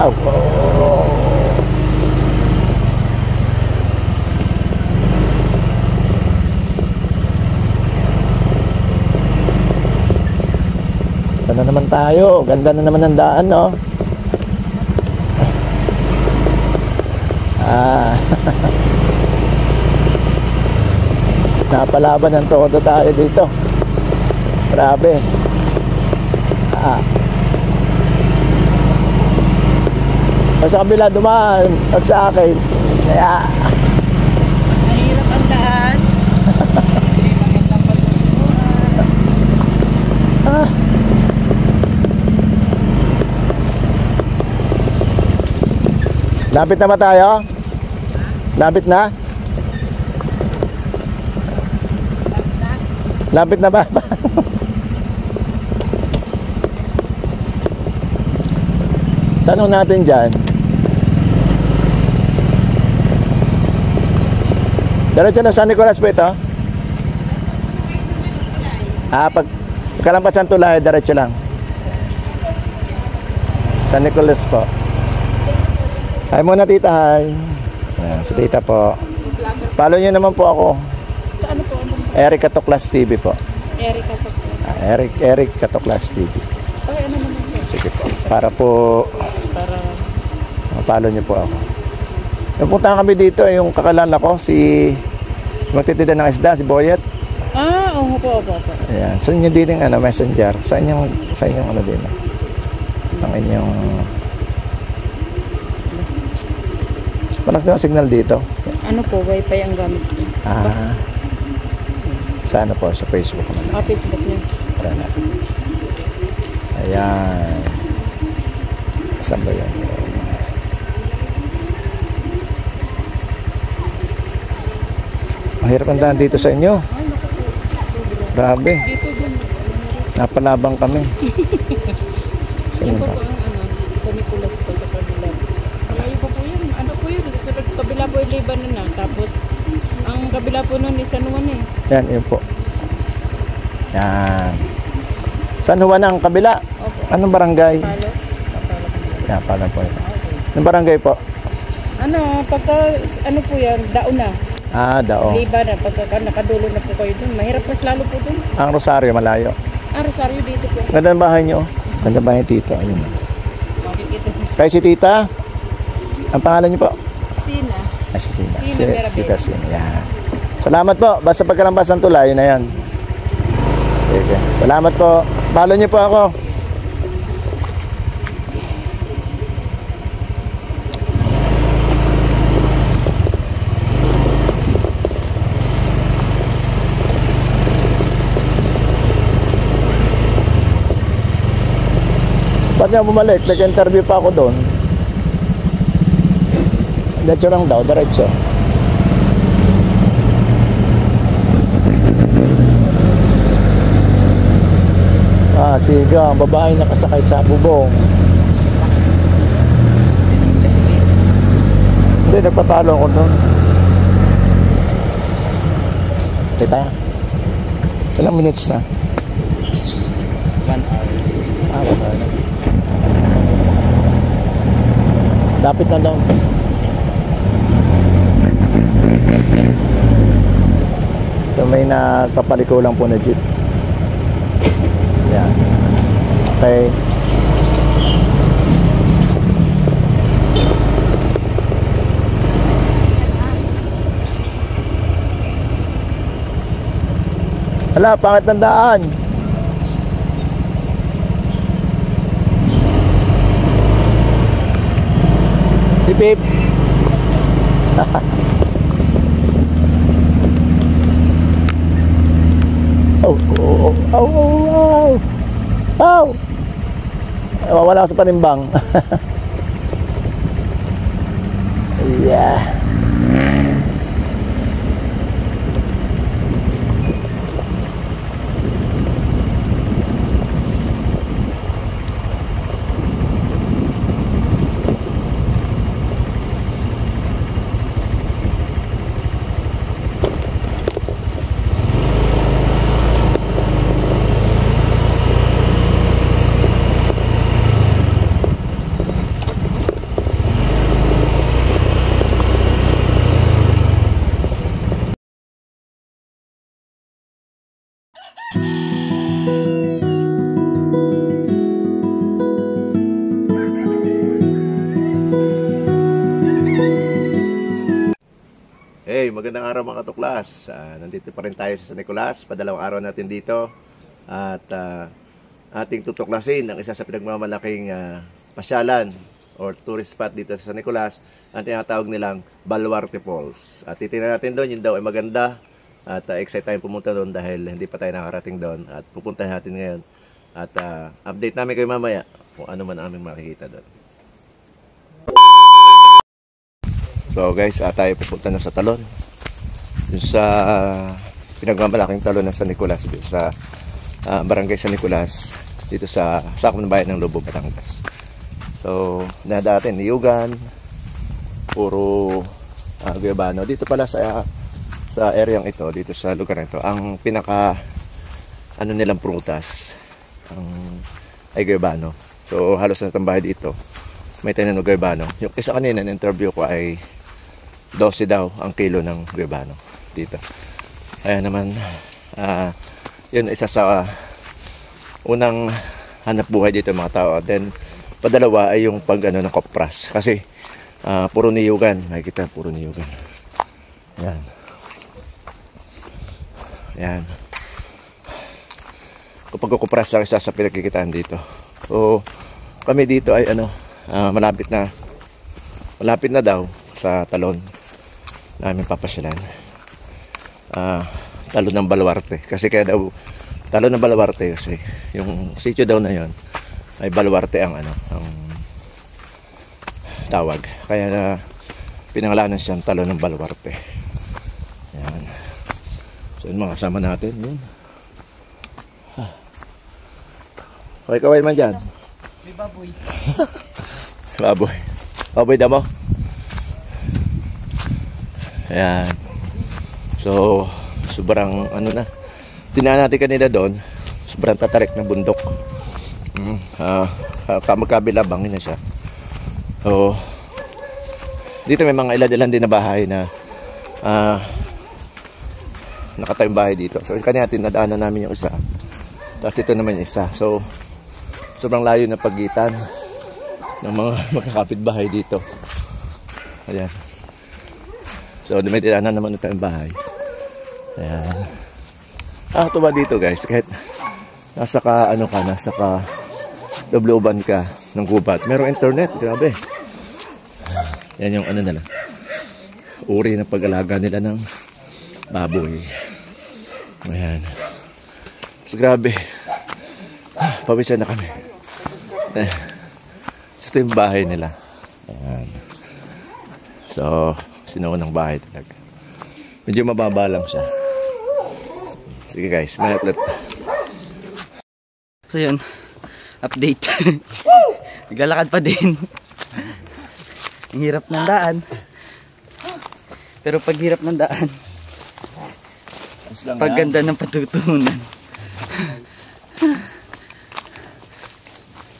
Oh, oh. Ganda naman tayo. Ganda na naman ang daan, no? Napalaban ng todo tayo dito. Grabe. Sa kabila dumaan at sa akin. Kaya Mahirap ang daan. Lapit na ba tayo? Lapit na? Lapit na ba? Tanong natin dyan. Diretso na San Nicolas po ito? Pagkalampas ng tulay, diretso lang. San Nicolas po. Hi muna tita, hi. Ayan, si tita po. Follow nyo naman po ako. Sa ano po? Eric Katoklas TV po. Erika po. Eric Katoklas TV. Okay, ano naman po? Sige po. Para po follow nyo po ako. Napunta kami dito, yung kakalala ko, si magtitinda ng isda, si Boyet. Oo po. Ayan. Sa inyo din yung messenger. Sa inyong ano din. Ang inyong walang signal dito. Ano po, wifi ang gamit ko. Sa ano po? Sa Facebook naman. Facebook niya. Para na. Ayan. Saan ba yan? Mahirap ang daan dito sa inyo. Grabe. Napalabang kami. Yan po ang sa Nicolas po sa kabila. Malayo po yun. Ano po yun? Sa kabila po yung Lebanon na. Tapos, ang kabila po nun is San Juan eh. Yan, yun po. Yan. San Juan ang kabila? Opo. Anong barangay? Palo. Yan, pala po ito. Anong barangay po? Ano po yan? Daon na. Daong. Lebanon. Pagka nakadulo na po kayo dun. Mahirap mas lalo po dun. Ang Rosario, malayo. Rosario dito po. Ganda ng bahay nyo. Ganda ba yung tita? Ayun. Makikita niyo. Kaya si tita, ang pangalan niyo po? Sina. Ay, si Sina. Sina Si Mirabel. Tita Sina. Yan. Salamat po. Basta pagkalampas ng tulay, yun na yan. Okay. Salamat po. Follow niyo po ako. Ba't nga bumalik? Nag-interview pa ako doon. Diretso lang daw, diretso. Siga, ang babae nakasakay sa bubong. Hindi, nagpapalo ako doon. Kita. Ilang minutes na? 1 hour. Wala na. Lapit na daw. So may nagpapaliko lang po na jeep. Yan. Okay. Hala, pangit ng daan. Pip. Oh, oh, oh, oh, oh, oh. Wala sa panimbang. Yeah. Hey, magandang araw mga katuklas. Nandito pa rin tayo sa San Nicolas. Padalawang araw natin dito. At ating tutuklasin ang isa sa pinagmamalaking pasyalan or tourist spot dito sa San Nicolas. Ang tinatawag nilang Baluarte Falls. At titingnan natin doon, yun daw ay maganda. At excited tayong pumunta doon dahil hindi pa tayo nakarating doon. At pupuntahan natin ngayon. At update namin kayo mamaya kung ano man ang aming makikita doon. So guys, tayo pupunta na sa talon. Yung sa pinagmamalaking talon ng San Nicolas, dito sa Barangay San Nicolas, dito sa sakop ng bayan ng Lobo, Batangas. So, nadaatin niyugan, puro guyabano. Dito pala sa areang ito, dito sa lugar nito, ang pinaka ano nilang prutas ay guyabano. So, halos na tambahay dito. May tanim ng guyabano. Yung isa kanina na interview ko ay 12 daw ang kilo ng guyabano dito. Kaya naman yun isa sa unang hanap buhay dito mga tao. Then padalawa ay yung pag ng kopras kasi puro niyugan. Makikita puro niyugan. Yan. Yan. Kapag kopras ang isa sa pinagkikitaan dito. So kami dito ay malapit na daw sa talon namin papasyalan. Talon ng Baluarte. Kasi kaya daw talon ng Baluarte kasi yung sitio daw na yon ay Baluarte ang tawag. Kaya pinangalanan siyang talon ng Baluarte. Yan. So yung mga kasama natin yun. Okay, kaway man dyan. May baboy. Baboy. Baboy damo. Ayan. So, sobrang tinaan natin kanina doon. Sobrang tatarik ng bundok. Magkabila bangin na siya. So, dito may mga ilan-ilan din na bahay na nakatayong bahay dito. So, kanina tinadaanan namin yung isa. Tapos ito naman yung isa. So, sobrang layo na pagitan ng mga magkakapitbahay dito. Ayan. So, may tiranan naman na tayong bahay. Ayan. Ito ba dito guys? Kahit nasa ka looban ka ng gubat. Merong internet. Grabe. Yan yung nila. Uri ng pag-alaga nila ng baboy. Ayan. So, grabe. Pawisan na kami. Ito yung bahay nila. Ayan. So, sinuunang bahay talaga. Medyo mababa lang siya. Sige guys, may upload. So yun, update. Naglalakad pa din. Ang hirap ng daan. Pero pag hirap ng daan, pagganda ng patutunan.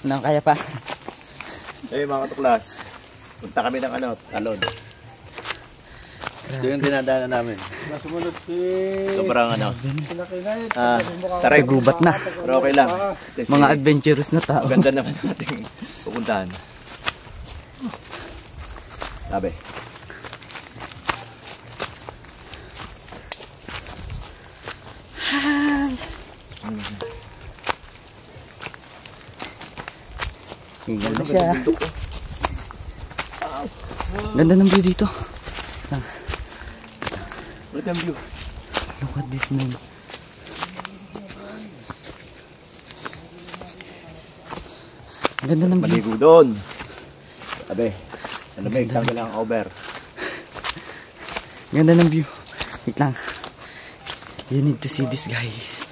Ano, kaya pa? Hey mga katuklas, punta kami ng talon. Ito yung dinadaanan namin. Sobrang Sa gubat na. Pero okay lang. Kasi Mga adventurous na tao. maganda naman nating pupuntahan. Sabi. Ganda siya. Ganda ng view dito. Look at view. Look at this man. Ganda ng view. Maligo doon. Sabi. Malamig, tanggal ang over. Ganda ng view. Wait lang. You need to see this guys.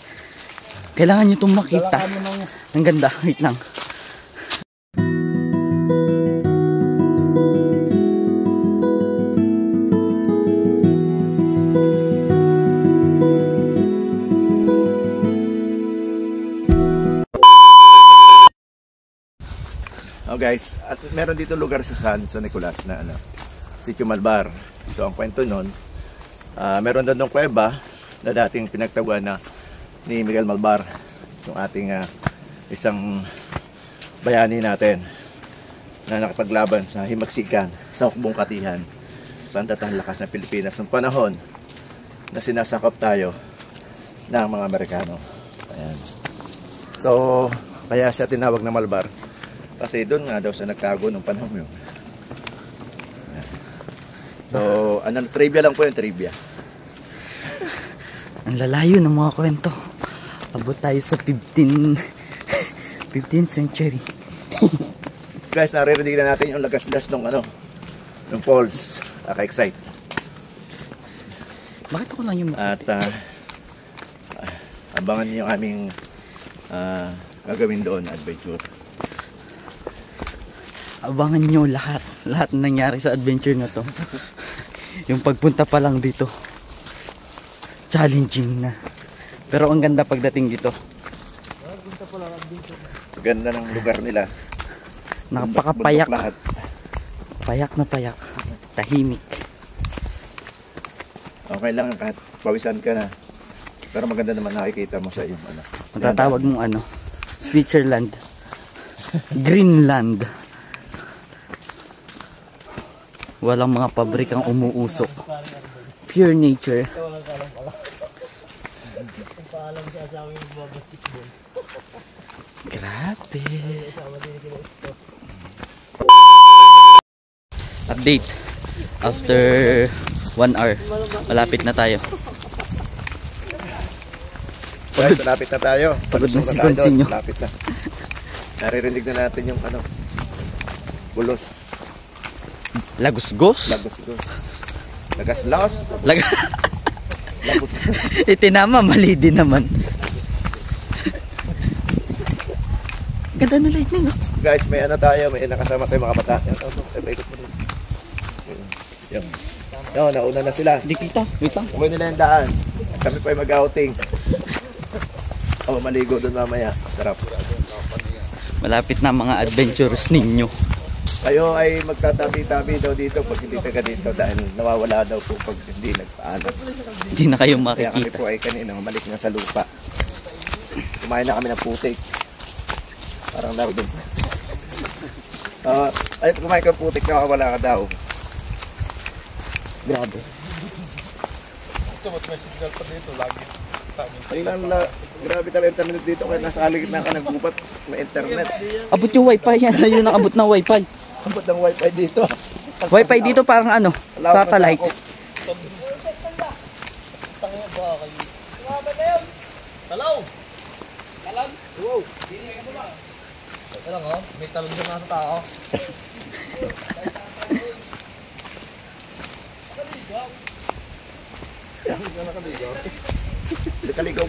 Kailangan nyo itong makita. Ang ganda. Wait lang. Oh guys, at meron dito lugar sa San Nicolas na Sitio Malbar. So ang kwento nun, meron doon ng kuweba na dating pinagtaguan na ni Miguel Malbar, yung ating isang bayani natin na nakapaglaban sa himagsikan sa hukbong katihan sa andatang lakas ng Pilipinas ng panahon na sinasakop tayo ng mga Amerikano. Ayan. So kaya siya tinawag na Malbar kasi doon nga daw sa nagtago ng panahon yun. So, trivia lang po yung trivia. Ang lalayo ng mga kwento. Abot tayo sa 15th century. Guys, naririnig na natin yung lagas-las ng ng falls. Ka-excite. Bakit ako lang yung At abangan niyo yung aming gagawin doon, adventure. Abangan nyo lahat na nangyari sa adventure na to. Yung pagpunta pa lang dito, challenging na. Pero ang ganda pagdating dito. Ganda ng lugar nila. Napakapayak. Bundok lahat. Payak na payak. Tahimik. Okay lang kahit pawisan ka na. Pero maganda naman nakikita mo sa iyong Matatawag mong Switzerland. Greenland. Walang mga pabrikang umuusok. Pure nature. Grabe. Update. After 1 hour, malapit na tayo. Guys, malapit na tayo. Pagod na si Tayo doon. Consinyo. Malapit na. Naririnig na natin yung bulos. Lagos-gos? Lagos-gos. Lagas-los. Lagos. Itinama, mali din naman. Ganda na lightning, oh. Guys, may tayo. May nakasama tayo mga bata. Yan. No, nauna na sila. Hindi kita. Wait lang. Umuwi nila yung daan. Kami pa yung mag-outing. Maligo doon mamaya. Sarap. Malapit na mga adventures ninyo. Kayo ay magtatabi-tabi daw dito pag hindi taga dito dahil nawawala daw po pag hindi nagpaalam. Hindi na kayo Kaya kami makikita. po ay kanina malik na sa lupa. Kumain na kami ng putik. Parang lardong. Ay, kumain ka putik, nakawala ka daw. Grabe. Ito, mas may signal pa dito, lagi. Grabe talaga internet dito, kaya nasa aligid na ka nagbubat na internet. Abot yung wifi yan. Ayun ang abot na wifi. Abot ng wifi dito. Wifi dito parang ano, satellite. Talaw! Talag? Wow! Ito lang oh, may talong sa mga tao.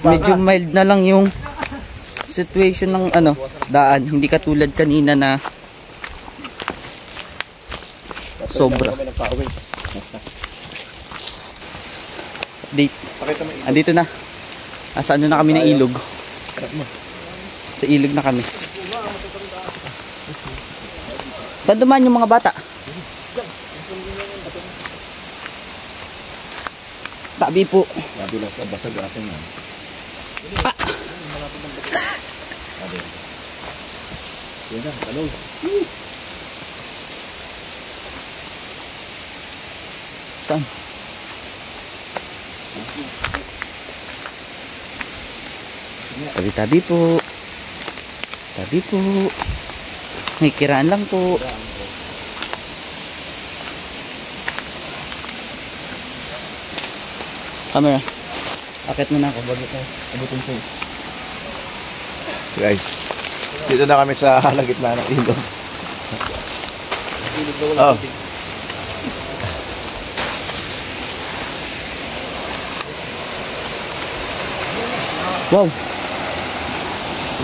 Medyo mild na lang yung situation ng ano, daan. Hindi katulad kanina na sobra. Update. Andito na. Asa ano na kami ng ilog. Sa ilog na kami. Saan dumaan yung mga bata? Tabi po. Nadulas ka basag atin yan. Ah! Yan na, talaw. Saan? Tabi-tabi po. Tabi po. May kiraan lang po. Camera. Akit mo na ako bago tayo abutin sa'yo. Guys, dito na kami sa halagitna ng ilog. Oh. Wow!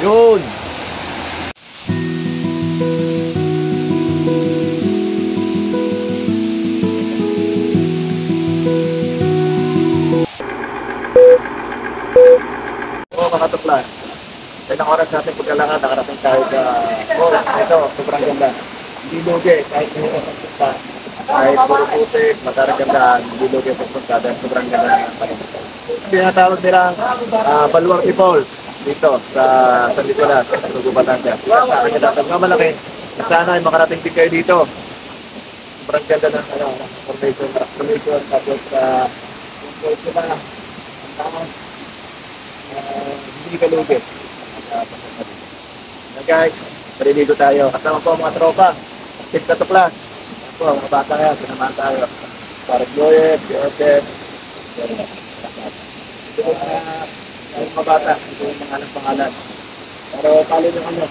Yun! Mga tuklas. Sa ilang oras natin paglalakad, nakarating tayo sa ito, sobrang ganda. Hindi lugi, kahit may pagpunta. Kahit puro putik, mataragandaan, hindi lugi pagpunta dahil sobrang ganda ng panahon. Tinatawag nilang Baluarte Falls dito sa San Nicolas, sa Batangas. Sa akin nila, pagmamalaki, sana ay makarating din kayo dito. Sobrang ganda ng formation, tapos yung falls nila, ang tamas, hindi ka lugi. Guys, mariligo tayo. Kasama po mga tropa. Tip na tuklas. Po, mga bata yan. Sinamahan tayo. Parang Joyet, si Otes. Ito mga bata. Ito yung mga pangalan. Pero palo nyo ano.